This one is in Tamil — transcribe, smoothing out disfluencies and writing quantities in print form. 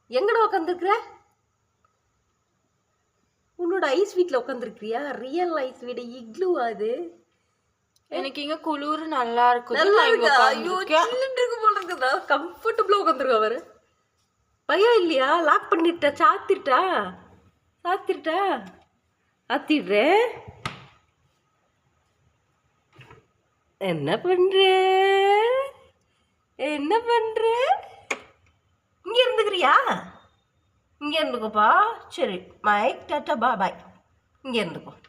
எங்கடா உட்காந்துருக்குற? உன்னோட ஐஸ் வீட்டில் உட்காந்துருக்கிறியா? ரியல் ஐஸ் வீடு இக்லூ அது. எனக்கு இங்க குளிர் நல்லா இருக்கு. நல்லா இருக்கா? ஐயோ சில்லுன்னு இருக்கு போல இருக்குதா. கம்ஃபர்டபுளா உட்காந்துருக்கா அவரு. பயம் இல்லையா? லாக் பண்ணிட்டா? சாத்திட்டா? ஆத்திடுறேன். என்ன பண்ற? இங்க இருந்துக்கிறியா? இங்க இருந்துக்கோப்பா. சரி மைக் டாட்டா பாய். இங்க இருந்துக்கோ.